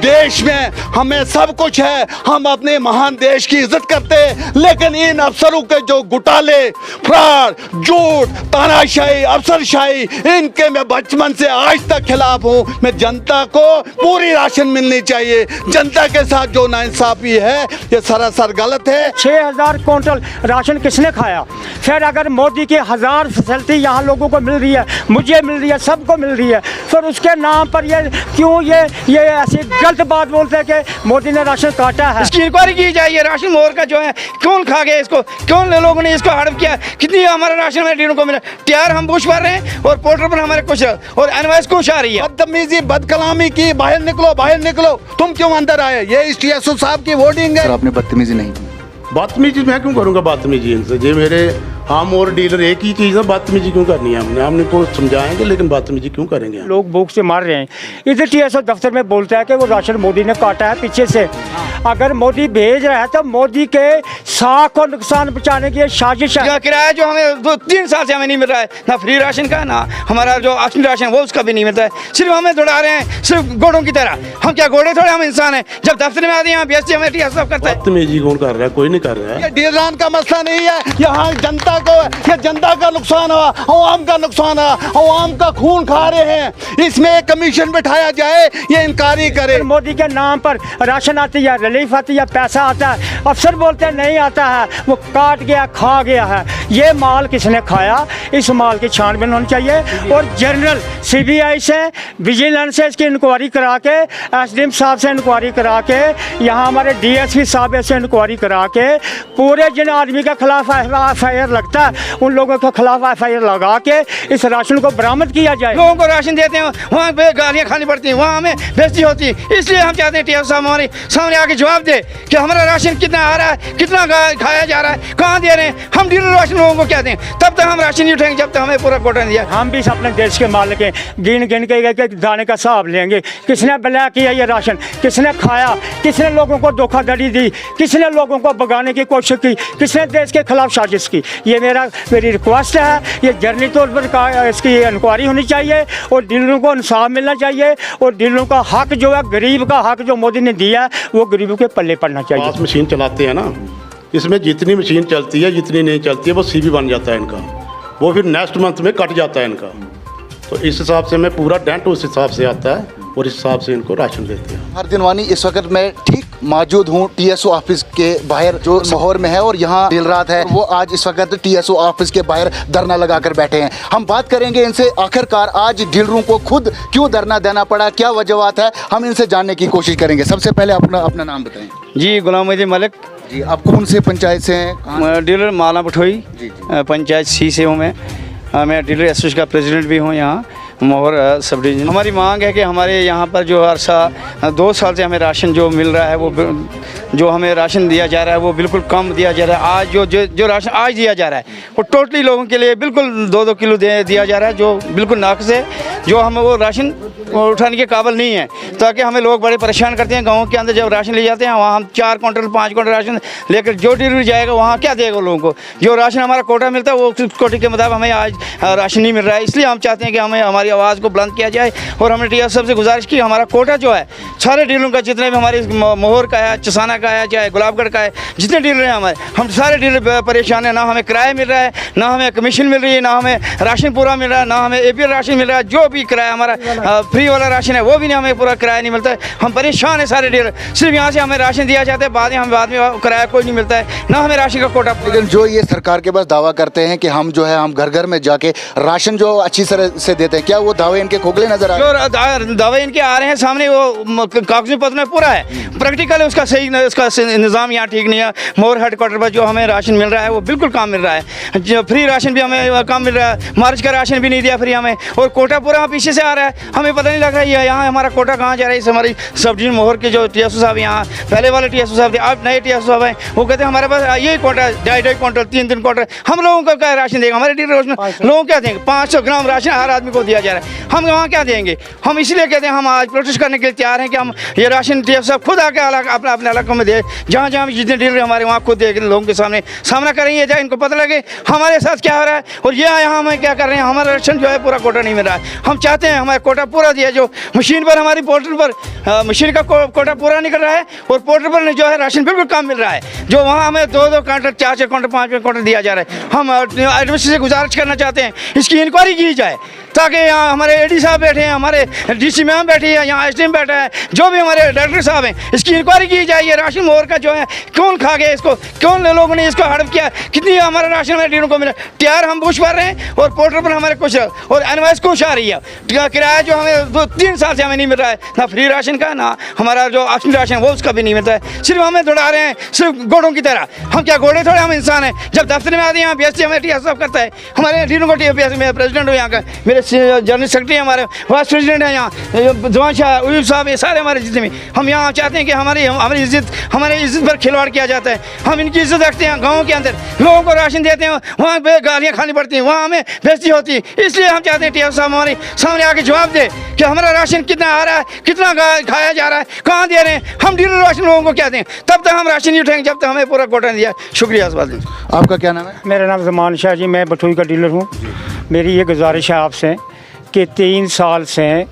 देश में हमें सब कुछ है, हम अपने महान देश की इज्जत करते हैं, लेकिन इन अफसरों के जो घोटाले, फ्रॉड, झूठ, तानाशाही, अफसरशाही, इनके मैं बचपन से आज तक खिलाफ हूँ। मैं जनता को पूरी राशन मिलनी चाहिए। जनता के साथ जो नाइंसाफी है ये सरासर गलत है। 6000 क्विंटल राशन किसने खाया? फिर अगर मोदी की 1000 फैसिलिटी यहाँ लोगों को मिल रही है, मुझे मिल रही है, सबको मिल रही है, फिर उसके नाम पर ये क्यों ये ऐसी गलत बात बोलते हैं कि मोदी ने राशन काटा है? इसकी इंक्वायरी की जाए। राशन मोहर का जो है कौन खा गया इसको, कौन लोगों ने इसको हड़प किया, कितनी हमारा राशन हमारे डीलरों को मिला? तैयार हम बुश भर रहे हैं और पोर्टल पर हमारे कुछ और एनवाइस कुछ आ रही है। बदतमीजी, बदकलामी की, बाहर निकलो, बाहर निकलो। तुम क्यों अंदर आए? ये इस टीएसओ साहब की वोटिंग है। आपने बदतमीजी नहीं की। बदतमीजी मैं क्यों करूँगा? बदतमीजी इनसे जे मेरे हम और डीलर एक ही चीज़ है, बदतमीजी क्यों करनी है? हमने को समझाएंगे, लेकिन बदतमीजी क्यों करेंगे? लोग भूख से मर रहे हैं। इधर टीएसओ दफ्तर में बोलता है कि वो राशन मोदी ने काटा है पीछे से। अगर मोदी भेज रहा है तो मोदी के साख को नुकसान पहुंचाने की साजिश है। किराया जो हमें 2-3 साल से हमें नहीं मिल रहा है, ना फ्री राशन का, ना हमारा जो असली राशन वो उसका भी नहीं मिलता है। सिर्फ हमें दौड़ा रहे हैं, सिर्फ घोड़ों की तरह। हम क्या घोड़े थोड़े, हम इंसान हैं। जब दफ्तर में आते हैं बेचते हमें टीएसओ करता है। बदतमीजी कौन कर रहा है? कोई नहीं कर रहा है। ये डीलरान का मसला नहीं है, यहाँ जनता को, ये जनता का नुकसान हुआ, अवाम का नुकसान हुआ, अवाम का खून खा रहे हैं। इसमें एक कमीशन बिठाया जाए, ये इंक्वायरी करे। मोदी के नाम पर राशन आती है, रिलीफ आती है, पैसा आता है, अफसर बोलते हैं नहीं आता है, वो काट गया, खा गया है। ये माल किसने खाया? इस माल की छानबीन होनी चाहिए और जनरल सीबीआई से, विजिलेंस से इसकी इंक्वायरी करा के, एसडीएम साहब से इंक्वायरी करा के, यहाँ हमारे डीएसपी साहब से इंक्वायरी करा के, पूरे जिन आदमी के खिलाफ एफआईआर लगता है उन लोगों के खिलाफ एफआईआर लगा के इस राशन को बरामद किया जाए। लोगों को राशन देते हैं, वहाँ पे गालियाँ खानी पड़ती हैं, वहाँ हमें बेइज्जती होती है। इसलिए हम चाहते हैं टीएसओ साहब हमारे सामने आके जवाब दे कि हमारा राशन कितना आ रहा है, कितना खाया जा रहा है, कहाँ दे रहे हैं। हम डीलर राशन लोगों को क्या दें? तब तक हम राशन नहीं उठाएंगे जब तक हमें पूरा कोटा नहीं दिया। हम भी अपने देश के मालिक हैं, गिन गिन के दाने का हिसाब लेंगे। किसने ब्लैक किया ये राशन, किसने खाया, किसने लोगों को धोखाधड़ी दी, किसने लोगों को भगाने की कोशिश की, किसने देश के खिलाफ साजिश की? ये मेरी रिक्वेस्ट है, ये जर्नली तौर पर इसकी इंक्वायरी होनी चाहिए और डीलरों को इंसाफ मिलना चाहिए और डीलरों का हक जो है, गरीब का हक जो मोदी ने दिया है, वो गरीबों के पल्ले पड़ना चाहिए। पास मशीन चलाते हैं ना, इसमें जितनी मशीन चलती है, जितनी नहीं चलती है, वो सीबी बन जाता है इनका, वो फिर नेक्स्ट मंथ में कट जाता है इनका। तो इस हिसाब से मैं पूरा डेंट उस हिसाब से आता है और इस हिसाब से इनको राशन देते हैं। हर दिन वानी इस वक्त मैं ठीक मौजूद हूँ टीएसओ ऑफिस के बाहर जो लाहौर में है और यहाँ डीलरात है वो आज इस वक्त टीएसओ ऑफिस के बाहर धरना लगाकर बैठे हैं। हम बात करेंगे इनसे आखिरकार आज डीलरों को खुद क्यों धरना देना पड़ा, क्या वजहत है, हम इनसे जानने की कोशिश करेंगे। सबसे पहले अपना नाम बताएं। जी, गुलाम मोहम्मद मलिक जी। आप कौन से पंचायत से हैं? डीलर माला पठोई, पंचायत सी से हूँ मैं डीलर एसोसिएशन का प्रेसिडेंट भी हूँ यहाँ मोहर सब डिवीजन। हमारी मांग है कि हमारे यहाँ पर जो अरसा 2 साल से हमें राशन जो मिल रहा है, वो जो हमें राशन दिया जा रहा है वो बिल्कुल कम दिया जा रहा है। आज जो राशन आज दिया जा रहा है वो टोटली लोगों के लिए बिल्कुल 2-2 किलो दिया जा रहा है, जो बिल्कुल नाक़िस है, जो हम वो राशन उठाने के काबिल नहीं है। ताकि हमें लोग बड़े परेशान करते हैं। गाँव के अंदर जब राशन ले जाते हैं वहाँ हम 4 क्विंटल 5 क्विंटल राशन लेकर जो डिलीवरी जाएगा वहाँ क्या देगा लोगों को? जो राशन हमारा कोटा मिलता है वो कोटे के मुताबिक हमें आज राशन नहीं मिल रहा है। इसलिए हम चाहते हैं कि हमें हमारी आवाज़ को बुलंद किया जाए और हमने टीएसओ साहब से गुजारिश की हमारा कोटा जो है सारे डीलरों का, जितने भी हमारे मोहर का है, चसाना का है, चाहे गुलाबगढ़ का है, जितने डीलर हैं हमारे, हम सारे डीलर परेशान हैं। ना हमें किराया मिल रहा है, ना हमें कमीशन मिल रही है, ना हमें राशन पूरा मिल रहा है, ना हमें एपीएल राशन मिल रहा है। जो भी किराया हमारा फ्री वाला राशन है वो भी नहीं, हमें पूरा किराया नहीं मिलता है। हम परेशान हैं सारे डीलर। सिर्फ यहाँ से हमें राशन दिया जाता है, बाद में किराया कोई नहीं मिलता है, ना हमें राशन का कोटा। लेकिन जो ये सरकार के पास दावा करते हैं कि हम जो है हम घर घर में जाके राशन जो अच्छी तरह से देते हैं, क्या वो दावे इनके खोखले नजर आ रहे हैं? जो दावे इनके आ रहे हैं सामने वो कागजी पत्र में पूरा है, प्रैक्टिकल उसका सही उसका निज़ाम यहाँ ठीक नहीं है। मोर हेडक्वार्टर पर जो हमें राशन मिल रहा है वो बिल्कुल कम मिल रहा है। जो फ्री राशन भी हमें कम मिल रहा है, मार्च का राशन भी नहीं दिया फ्री हमें, और कोटा पूरा पीछे से आ रहा है। हमें पता नहीं लग रहा है यहाँ हमारा कोटा कहाँ जा रहा है। इस हमारी सब डिवीजन मोहर के जो टीएसओ साहब यहाँ पहले वाले टीएसओ साहब थे, अब नए टीएसओ साहब हैं, वो कहते हैं हमारे पास यही कोटा 2.5 क्विंटल 3 क्विंटल। हम लोगों को क्या राशन देगा? हमारे डीलर लोगों क्या देंगे? 500 ग्राम राशन हर आदमी को दिया जा रहा है, हम वहाँ क्या देंगे? हम इसलिए कहते हैं हम आज प्रोटेस्ट करने के लिए तैयार हैं कि हम ये राशन टीएसओ साहब खुद आके अपने इलाकों में दे, जहाँ जहाँ जितने डीलर हमारे वहाँ खुद दे लोगों के सामना करेंगे, जाए इनको पता लगे हमारे साथ क्या हो रहा है और ये यहाँ हमें क्या कर रहे हैं। हमारा राशन जो है पूरा कोटा नहीं मिल रहा है। हम चाहते हैं हमारा कोटा पूरा दिया जो मशीन पर हमारी पोर्टल पर मशीन का कोटा पूरा नहीं कर रहा है और पोर्टल पर जो है राशन बिल्कुल कम मिल रहा है, जो वहाँ हमें 2-2 काउंटर 4-4 काउंटर 5-5 काउंटर दिया जा रहा है। हम एडमिनिस्ट्रेशन से गुजारिश करना चाहते हैं इसकी इंक्वायरी की जाए, ताकि यहाँ हमारे एडी साहब बैठे हैं, हमारे डीसी मैम बैठी है, यहाँ एसडीएम बैठा है, जो भी हमारे डायरेक्टर साहब हैं, इसकी इंक्वायरी की जाए। ये राशन मोहर का जो है कौन खा गया इसको, कौन लोगों ने इसको हड़प किया, कितनी हमारा राशन हमारे डीलरों को मिला। टीआर हम पूछ पा रहे हैं और पोर्टल पर हमारे कुछ और एनवाइस कुछ आ रही है। किराया जो हमें 2-3 साल से हमें नहीं मिल रहा है, ना फ्री राशन का, ना हमारा जो ऑप्शन राशन वो उसका भी नहीं मिलता है। सिर्फ हमें दौड़ा रहे हैं सिर्फ घोड़ों की तरह। हम क्या घोड़े थोड़े, हम इंसान हैं। जब दफ्तर में आते हैं यहाँ BSC हमें टीआर साहब करता है, हमारे डीलरों को TPS में प्रेसिडेंट हूँ यहाँ का, मेरे जनरल सेक्रेटरी हमारे वाइस प्रेसिडेंट है यहाँ जवान शाह उयूब साहब, ये सारे हमारे जितने भी। हम यहाँ चाहते हैं कि हमारी इज्जत पर खिलवाड़ किया जाता है। हम इनकी इज्जत रखते हैं, गाँव के अंदर लोगों को राशन देते हैं, वहाँ पे गालियाँ खानी पड़ती हैं, वहाँ हमें बेइज्जती होती है। इसलिए हम चाहते हैं टीआर साहब हमारे सामने आके जवाब दे कि हमारा राशन कितना आ रहा है, कितना खाया जा रहा है, कहाँ दे रहे हैं। हम डीलर राशन लोगों को क्या दें, तब तक हम राशन नहीं उठाएंगे जब तक हमें पूरा कोटा नहीं दिया। शुक्रिया। आपका क्या नाम है? मेरा नाम ज़मान शाह जी, मैं बटुई का डीलर हूँ। मेरी ये गुजारिश है आपसे कि 3 साल से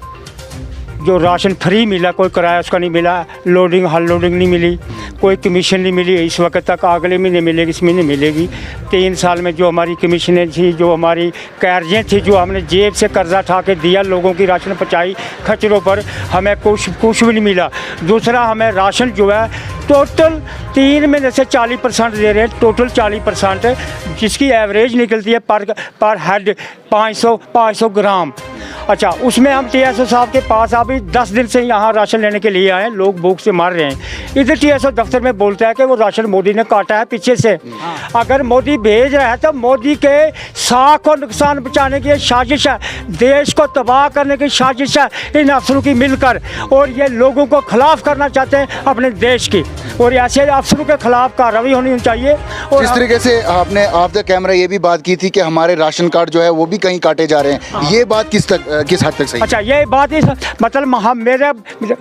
जो राशन फ्री मिला, कोई किराया उसका नहीं मिला, लोडिंग हल लोडिंग नहीं मिली, कोई कमीशन नहीं मिली, इस वक्त तक अगले महीने मिलेगी, इस महीने मिलेगी। 3 साल में जो हमारी कमीशनें थी, जो हमारी कर्जें थी, जो हमने जेब से कर्जा उठा के दिया, लोगों की राशन पहुँचाई खच्चरों पर, हमें कुछ भी नहीं मिला। दूसरा, हमें राशन जो है टोटल 3 महीने से 40% दे रहे हैं, टोटल 40%, जिसकी एवरेज निकलती है पर हेड 500 ग्राम। अच्छा, उसमें हम TSO साहब के पास अभी 10 दिन से यहाँ राशन लेने के लिए आए हैं, लोग भूख से मर रहे हैं। इधर TSO दफ्तर में बोलता है कि वो राशन मोदी ने काटा है पीछे से। अगर मोदी भेज रहा है तो मोदी के साख को नुकसान पहुँचाने की साजिश है, देश को तबाह करने की साजिश है इन अफसरों की मिलकर, और ये लोगों को खिलाफ करना चाहते हैं अपने देश की, और ऐसे अफसरों के खिलाफ कार्रवाई होनी चाहिए। और जिस तरीके से आपने ऑफ द कैमरा ये भी बात की थी कि हमारे राशन कार्ड जो है वो भी कहीं काटे जा रहे हैं, ये बात किस हद तक सही? अच्छा, ये बात मतलब मेरे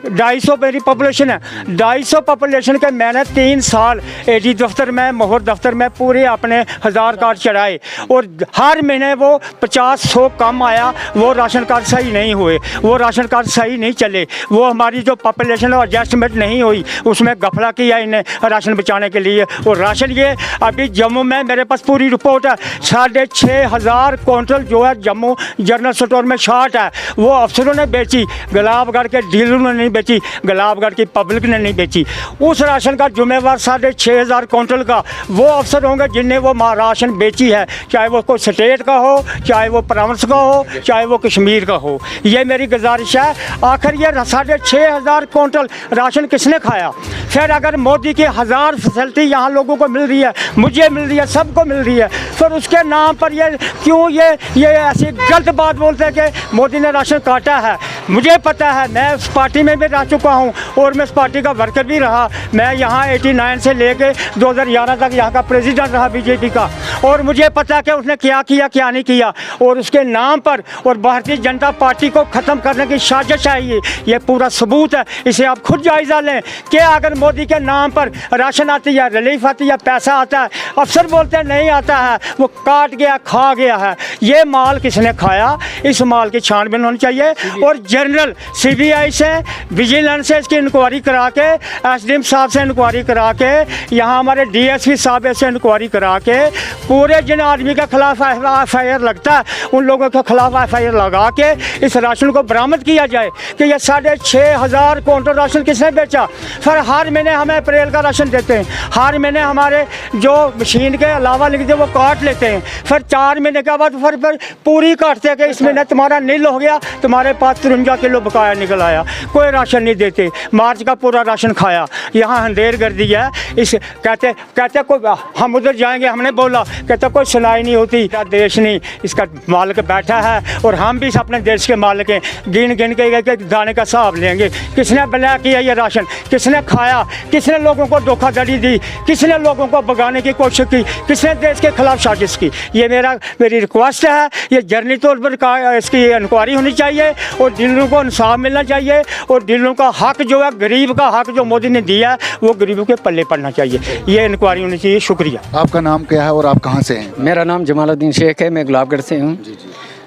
250 मेरी पॉपुलेशन है, 250 पॉपुलेशन के मैंने 3 साल एडी दफ्तर में, मोहर दफ्तर में पूरे अपने 1000 कार्ड चढ़ाए, और हर महीने वो 50-100 कम आया, वो राशन कार्ड सही नहीं हुए, वो राशन कार्ड सही नहीं चले, वो हमारी जो पॉपुलेशन एडजस्टमेंट नहीं हुई, उसमें गफला किया इन्हें राशन बचाने के लिए। और राशन ये अभी जम्मू में मेरे पास पूरी रिपोर्ट है, 6500 क्विंटल जो है जम्मू जनरल स्टोर में शार्ट है, वो अफसरों ने बेची, गुलाबगढ़ के डीलरों ने नहीं बेची, गुलाबगढ़ की पब्लिक ने नहीं बेची। उस राशन का जिम्मेवार 6500 क्विंटल का वो अफसर होंगे जिनने वो राशन बेची है, चाहे वो कोई स्टेट का हो, चाहे वो प्रांत का हो, चाहे वो कश्मीर का हो। ये मेरी गुजारिश है। आखिर ये 6500 क्विंटल राशन किसने खाया? फिर अगर मोदी की 1000 फैसिलिटी यहाँ लोगों को मिल रही है, मुझे मिल रही है, सबको मिल रही है, फिर उसके नाम पर ये क्यों ये ऐसी गलत बात बोलते हैं कि मोदी ने राशन काटा है? मुझे पता है, मैं उस पार्टी में भी रह चुका हूँ और मैं उस पार्टी का वर्कर भी रहा। मैं यहाँ 89 से लेके 2011 तक यहाँ का प्रेसिडेंट रहा बीजेपी का, और मुझे पता है कि उसने क्या किया क्या नहीं किया, और उसके नाम पर और भारतीय जनता पार्टी को ख़त्म करने की साजिश है। ये पूरा सबूत है, इसे आप खुद जायज़ा लें कि अगर मोदी के नाम पर राशन आती है, रिलीफ आती है, पैसा आता है, अफसर बोलते हैं नहीं आता है, वो काट गया खा गया है। ये माल किसने खाया? इस माल की छानबीन होनी चाहिए, और जनरल CBI से, विजिलेंस से इसकी इंक्वायरी करा के, SDM साहब से इंक्वायरी करा के, यहाँ हमारे DSP साहब से इंक्वायरी करा के, पूरे जिन आदमी के खिलाफ FIR लगता है उन लोगों के खिलाफ FIR लगा के इस राशन को बरामद किया जाए कि ये 6500 क्विंटल राशन किसने बेचा। फिर हर महीने हमें अप्रैल का राशन देते हैं, हर महीने हमारे जो मशीन के अलावा लिखते वो काट लेते हैं, फिर 4 महीने के बाद फिर पूरी काटते हैं कि इस महीने तुम्हारा नील हो गया, तुम्हारे पास 53 किलो बकाया निकल आया। कोई राशन नहीं देते, मार्च का पूरा राशन खाया। यहाँ अंधेर कर दिया है। इस कहते कोई, हम उधर जाएंगे, हमने बोला, कहते कोई सुनाई नहीं होती, देश नहीं, इसका मालिक बैठा है और हम भी अपने देश के मालिक हैं। गिन के दाने का हिसाब लेंगे, किसने ब्लैक किया ये राशन, किसने खाया, किसने लोगों को धोखाधड़ी दी, किसने लोगों को भगाने की कोशिश की, किसने देश के खिलाफ साजिश की। ये मेरी रिक्वेस्ट है, ये जर्नी तौर पर इसकी इंक्वायरी होनी चाहिए और डीलरों को इंसाफ मिलना चाहिए, और डीलरों का हक जो है, गरीब का हक जो मोदी ने दिया है, वो गरीबों के पल्ले पड़ना चाहिए। ये इंक्वायरी होनी चाहिए। शुक्रिया। आपका नाम क्या है और आप कहाँ से हैं? मेरा नाम जमालुद्दीन शेख है, मैं गुलाबगढ़ से हूँ।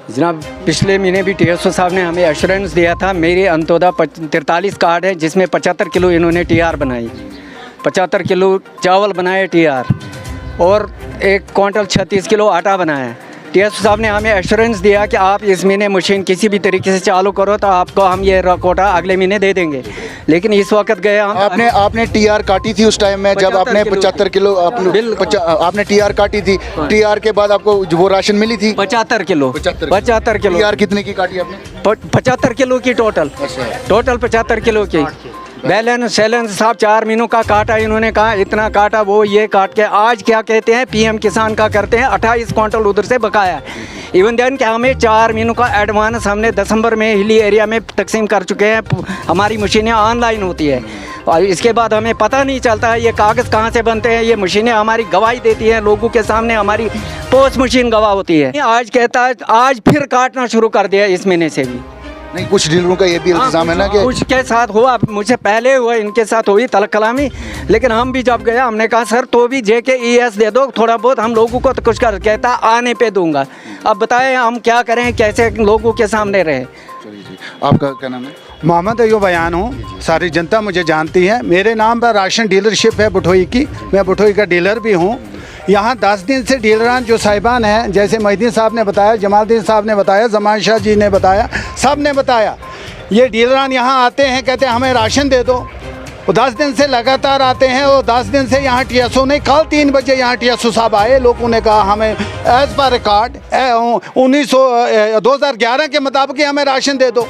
जनाब पिछले महीने भी TSO साहब ने हमें एश्योरेंस दिया था। मेरे अंत्योदय 43 कार्ड है जिसमें 75 किलो इन्होंने TR बनाई, 75 किलो चावल बनाए TR, और 1 क्विंटल 36 किलो आटा बनाया। TSO साहब ने हमें एश्योरेंस दिया कि आप इस महीने मशीन किसी भी तरीके से चालू करो तो आपको हम ये कोटा अगले महीने दे देंगे। लेकिन इस वक्त गए हम, आपने TR काटी थी उस टाइम में जब आपने 75 किलो आपने TR काटी थी। TR के बाद आपको वो राशन मिली थी 75 किलो। 75 किलो। TR कितने की काटी आपने? 75 किलो की टोटल। टोटल 75 किलो की। बैलेंस सैलेंस साहब 4 महीनों का काटा, इन्होंने कहा इतना काटा, वो ये काट के आज क्या कहते हैं PM किसान का करते हैं 28 क्विंटल उधर से बकाया। इवन देन क्या हमें 4 महीनों का एडवांस हमने दिसंबर में हिली एरिया में तकसीम कर चुके हैं। हमारी मशीनें ऑनलाइन होती है और इसके बाद हमें पता नहीं चलता है ये कागज़ कहाँ से बनते हैं। ये मशीनें हमारी गवाही देती हैं, लोगों के सामने हमारी पोस्ट मशीन गवाह होती है। आज कहता है आज फिर काटना शुरू कर दिया इस महीने से भी। नहीं, कुछ डीलरों का ये भी इल्ज़ाम है ना कि कुछ के साथ हुआ, मुझसे पहले हुआ, इनके साथ हुई तलक कलामी। लेकिन हम भी जब गए हमने कहा सर तो भी JKES दे दो, थोड़ा बहुत हम लोगों को तो कुछ कर, कहता आने पे दूंगा। अब बताएं हम क्या करें, कैसे लोगों के सामने रहे। आपका क्या नाम है? मोहम्मद अयूब बयान हूँ, सारी जनता मुझे जानती है। मेरे नाम पर राशन डीलरशिप है बुठोई की, मैं बुठोई का डीलर भी हूँ। यहाँ 10 दिन से डीलरान जो साहिबान हैं, जैसे मोहिद्दीन साहब ने बताया, जमालुद्दीन साहब ने बताया, जमान शाह जी ने बताया, सब ने बताया, ये डीलरान यहाँ आते हैं, कहते हैं हमें राशन दे दो। वो 10 दिन से लगातार आते हैं और 10 दिन से यहाँ TSO ने, कल 3 बजे यहाँ TSO साहब आए, लोगों ने कहा हमें एज़ पर रिकॉर्ड 2011 के मुताबिक हमें राशन दे दो।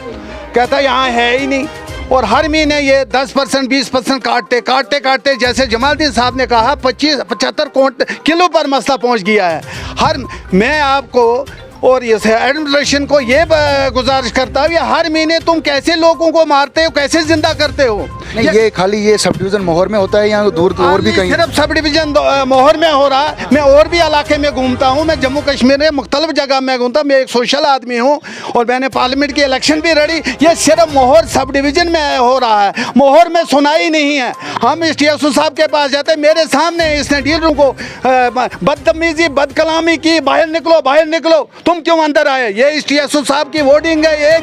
कहता यहाँ है ही नहीं। और हर महीने ये 10% 20% काटते जैसे जमालुद्दीन साहब ने कहा 75 किलो पर मसला पहुंच गया है। मैं आपको और इस एडमिनिस्ट्रेशन को ये गुजारिश करता हूँ, हर महीने तुम कैसे लोगों को मारते हो, कैसे जिंदा करते हो? नहीं, ये खाली ये सब डिवीज़न मोहर में होता है या दूर और भी कहीं? सिर्फ सब डिवीज़न मोहर में हो रहा है। मैं और भी इलाके में घूमता हूँ, मैं जम्मू कश्मीर में मुख्तलिफ जगह में घूमता हूँ। मैं एक सोशल आदमी हूँ और मैंने पार्लियामेंट की इलेक्शन भी लड़ी। ये सिर्फ मोहर सब डिवीज़न में हो रहा है, मोहर में सुनाई नहीं है। हम इस TSO साहब के पास जाते हैं, मेरे सामने इसने डीलरों को बदतमीजी बदकलामी की, बाहर निकलो, तुम क्यों अंदर आए? ये इस TSO साहब की वोटिंग है। ये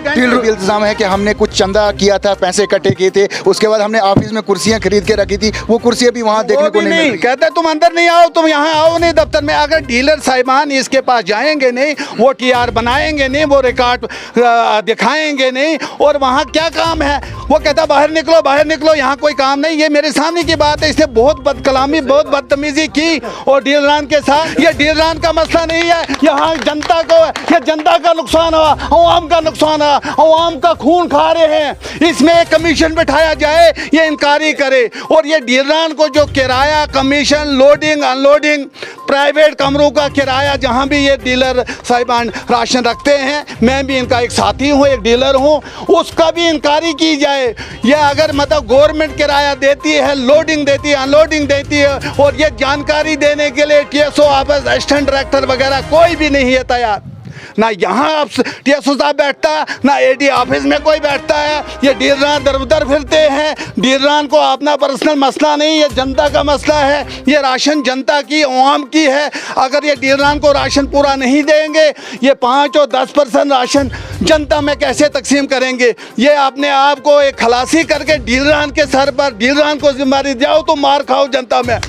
इल्ज़ाम है कि हमने कुछ चंदा किया था, पैसे इकट्ठे किए थे, उसके बाद हमने ऑफिस में कुर्सियां खरीद के रखी थी, वो कुर्सियां भी वहाँ देखने को नहीं मिली। कहते तुम अंदर नहीं आओ, तुम यहाँ आओ नहीं दफ्तर में। अगर डीलर साहिबान इसके पास जाएंगे नहीं, वो TR बनाएंगे नहीं, वो रिकॉर्ड दिखाएंगे नहीं, और वहाँ क्या काम है? वो कहता बाहर निकलो, यहाँ कोई काम नहीं। ये मेरे सामने की बात है। इसने बहुत बदकलामी, बहुत बदतमीजी की और डीलरान के साथ। ये डीलरान का मसला नहीं है, यहाँ जनता को, ये जनता का नुकसान हुआ, अवाम का नुकसान हुआ, अवाम का खून खा रहे हैं। इसमें एक कमीशन बिठाया जाए, ये इंक्वायरी करे। और ये डीलरान को जो किराया, कमीशन, लोडिंग अनलोडिंग, प्राइवेट कमरों का किराया, जहाँ भी ये डीलर साहिबान राशन रखते हैं, मैं भी इनका एक साथी हूँ, एक डीलर हूँ, उसका भी इंक्वायरी की जाए। ये अगर मतलब गवर्नमेंट किराया देती है, लोडिंग देती है, अनलोडिंग देती है, और ये जानकारी देने के लिए TSO ऑफिस असिस्टेंट डायरेक्टर वगैरह कोई भी नहीं है तैयार। ना यहाँ आप TSO साहब बैठता है, ना AD ऑफिस में कोई बैठता है। ये डीलरान दर उधर फिरते हैं। डीलरान को अपना पर्सनल मसला नहीं, ये जनता का मसला है। ये राशन जनता की, अवाम की है। अगर ये डीलरान को राशन पूरा नहीं देंगे, ये 5 और 10% राशन जनता में कैसे तकसीम करेंगे? ये अपने आप को एक खलासी करके डीलरान के सर पर, डीलरान को जिम्मेदारी जाओ तो मार खाओ जनता में।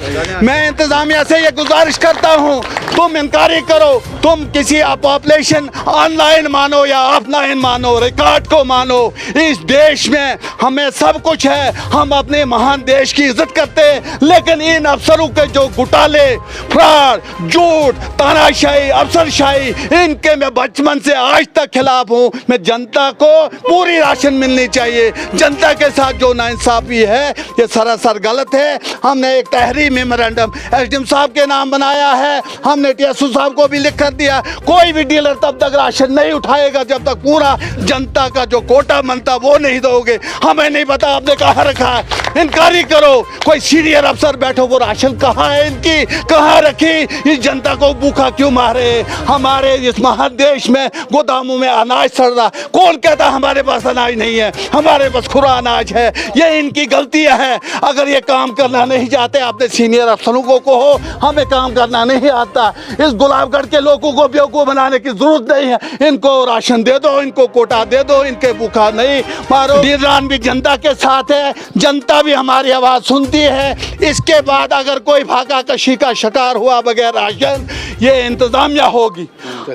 मैं इंतजामिया से ये गुजारिश करता हूँ, तुम इंक्वायरी करो, तुम किसी पॉपुलेशन ऑनलाइन मानो या ऑफलाइन मानो, रिकॉर्ड को मानो। इस देश में हमें सब कुछ है, हम अपने महान देश की इज्जत करते हैं, लेकिन इन अफसरों के जो घोटाले, फ्रॉड, झूठ, तानाशाही, अफसरशाही, इनके मैं बचपन से आज तक खिलाफ हूँ। मैं जनता को पूरी राशन मिलनी चाहिए। जनता के साथ जो नाइंसाफी है ये सरासर गलत है। हमने एक तहरीर मेमोरेंडम SDM साहब के नाम बनाया है, हमने TSO साहब को भी लिख कर दिया। कोई भी डीलर तब तक राशन नहीं उठाएगा जब तक पूरा जनता का जो कोटा बनता वो नहीं दोगे। हमें नहीं पता आपने कहाँ रखा है, इंक्वायरी करो, कोई सीनियर अफसर बैठो, वो राशन कहाँ है इनकी, कहाँ रखी, इस जनता को भूखा क्यों मारे। हमारे इस महादेश में गोदामों में अनाज सड़ रहा, कौन कहता हमारे पास अनाज नहीं है, हमारे पास खुरा अनाज है। ये इनकी गलतियां हैं। अगर ये काम करना नहीं चाहते, अपने सीनियर अफसरों को कहो हमें काम करना नहीं आता। इस गुलाबगढ़ के लोगों को बेवकूफ़ बनाने की जरूरत नहीं है। इनको राशन दे दो, इनको कोटा दे दो, इनके भूखा नहीं मारो। डीलरान भी जनता के साथ है, जनता भी हमारी आवाज़ सुनती है। इसके बाद अगर कोई भागा कशी का शिकार हुआ बगैर राशन, ये इंतजामिया होगी,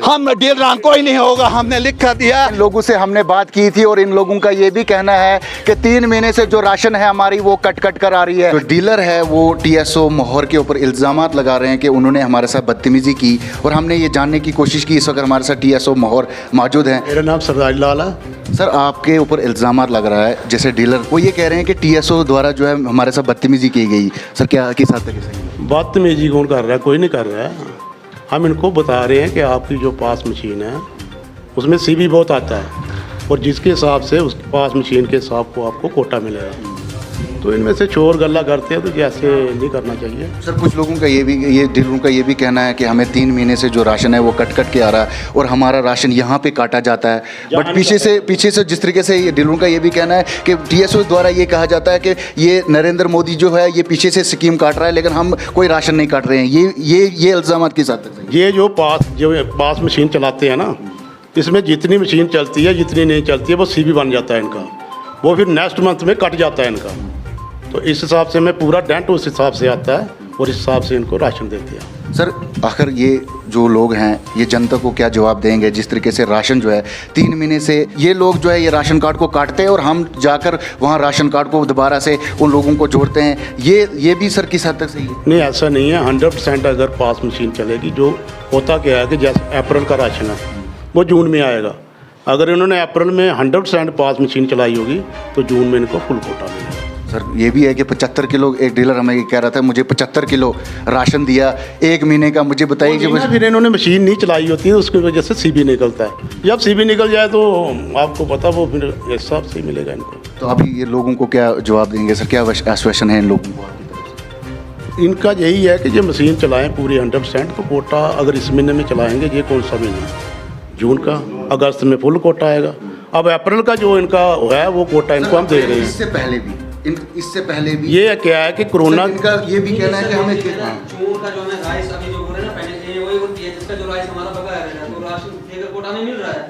हम डीलरान कोई नहीं होगा। हमने लिख कर दिया। इन लोगों से हमने बात की थी और इन लोगों का ये भी कहना है कि 3 महीने से जो राशन है हमारी वो कट कर आ रही है। जो डीलर है वो टीएसओ मोहर के ऊपर इल्ज़ामात लगा रहे हैं कि उन्होंने हमारे साथ बदतमीजी की, और हमने ये जानने की कोशिश की। इस वक्त हमारे साथ टीएसओ मोहर मौजूद हैं। मेरा नाम सरदार लाल है। सर, आपके ऊपर इल्ज़ामात लग रहा है, जैसे डीलर वो ये कह रहे हैं कि टीएसओ द्वारा जो है हमारे साथ बदतमीजी की गई। सर, क्या किस हद तक सही? बदतमीजी कौन कर रहा है? कोई नहीं कर रहा है। हम इनको बता रहे हैं कि आपकी जो पास मशीन है उसमें सीबी बहुत आता है, और जिसके हिसाब से उस पास मशीन के हिसाब को आपको कोटा मिलेगा। तो इनमें से चोर गल्ला करते हैं, तो जैसे नहीं करना चाहिए। सर, कुछ लोगों का ये डीलरों का ये भी कहना है कि हमें 3 महीने से जो राशन है वो कट के आ रहा है, और हमारा राशन यहाँ पे काटा जाता है। बट पीछे से जिस तरीके से ये डीलरों का ये भी कहना है कि टीएसओ द्वारा ये कहा जाता है कि ये नरेंद्र मोदी जो है ये पीछे से स्कीम काट रहा है, लेकिन हम कोई राशन नहीं काट रहे हैं। ये इल्ज़ामात किस हद तक? ये जो पास मशीन चलाते हैं ना, इसमें जितनी मशीन चलती है जितनी नहीं चलती है वो सीबी बन जाता है इनका, वो फिर नेक्स्ट मंथ में कट जाता है इनका। तो इस हिसाब से मैं पूरा डेंट उस हिसाब से आता है, और इस हिसाब से इनको राशन देते हैं। सर, आखिर ये जो लोग हैं ये जनता को क्या जवाब देंगे? जिस तरीके से राशन जो है 3 महीने से ये लोग जो है ये राशन कार्ड को काटते हैं, और हम जाकर वहाँ राशन कार्ड को दोबारा से उन लोगों को जोड़ते हैं। ये भी सर किस हद तक सही है? नहीं, ऐसा नहीं है। 100% अगर पास मशीन चलेगी, जो होता क्या है कि जैसे अप्रैल का राशन है वो जून में आएगा। अगर इन्होंने अप्रैल में 100% पास मशीन चलाई होगी तो जून में इनको फुल कोटा मिलेगा। सर, ये भी है कि 75 किलो, एक डीलर हमें ये कह रहा था मुझे 75 किलो राशन दिया 1 महीने का। मुझे बताइए कि फिर इन्होंने मशीन नहीं चलाई होती है, उसकी वजह से सीबी निकलता है। जब सीबी निकल जाए तो आपको पता वो फिर इस हिसाब से मिलेगा इनको। तो अभी ये लोगों को क्या जवाब देंगे सर? क्या आश्वासन है इन लोगों को? इनका यही है कि ये मशीन चलाएं पूरी 100%। तो कोटा अगर इस महीने में चलाएंगे, ये कौन सा महीना है? जून का। अगस्त में फुल कोटा आएगा। अब अप्रैल का जो इनका है वो कोटा इनको हम दे रहे हैं। इससे पहले भी ये क्या है कि कोरोना इनका ये भी कहना है कि हमें जून का जो है राइस अभी जो बोल रहे हैं ना, पहले ये वही होती है जिसका जो राइस हमारा बकाया रहता है, तो राशन देकर कोटा में मिल रहा है,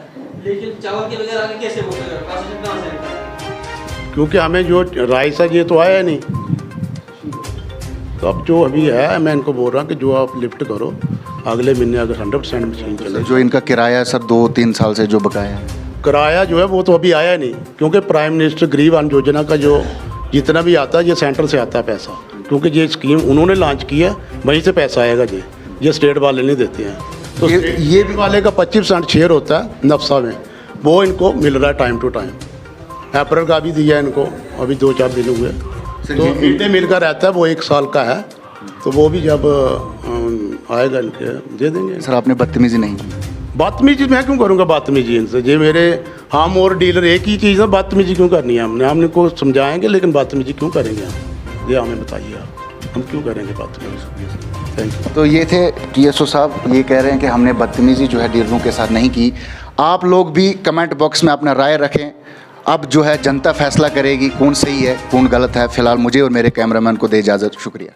लेकिन चावल के बगैर आगे कैसे होगा? राशन कहाँ से आएगा? क्योंकि हमें जो राइस है ये तो आया नहीं। तो अब जो अभी है मैं इनको बोल रहा हूँ कि जो आप लिफ्ट करो, अगले महीने अगर 100% मशीन चले। जो इनका किराया सर 2-3 साल से जो बकाया है, किराया जो है वो तो अभी आया नहीं, क्योंकि प्राइम मिनिस्टर गरीब अन्न योजना का जो जितना भी आता है ये सेंटर से आता है पैसा, क्योंकि ये स्कीम उन्होंने लॉन्च की है, वहीं से पैसा आएगा। ये स्टेट वाले नहीं देते हैं। तो ये भी वाले का 25% शेयर होता है नफसा में, वो इनको मिल रहा है टाइम टू टाइम। अप्रैल का भी दिया इनको, अभी 2-4 दिन हुए। तो मिड डे मील का रहता है, वो 1 साल का है, तो वो भी जब आएगा इनके दे देंगे। सर, आपने बदतमीजी नहीं की? बदतमीजी मैं क्यों करूँगा? बदतमीजी इनसे ये मेरे हम और डीलर एक ही चीज़ है, बदतमीजी क्यों करनी है? हम इनको समझाएंगे, लेकिन बदतमीजी क्यों करेंगे हम? ये हमें बताइए आप, हम क्यों करेंगे बदतमीजी? Thank you. तो ये थे टीएसओ साहब, ये कह रहे हैं कि हमने बदतमीजी जो है डीलरों के साथ नहीं की। आप लोग भी कमेंट बॉक्स में अपना राय रखें। अब जो है जनता फैसला करेगी कौन सही है कौन गलत है। फिलहाल मुझे और मेरे कैमरामैन को दे इजाज़त। शुक्रिया।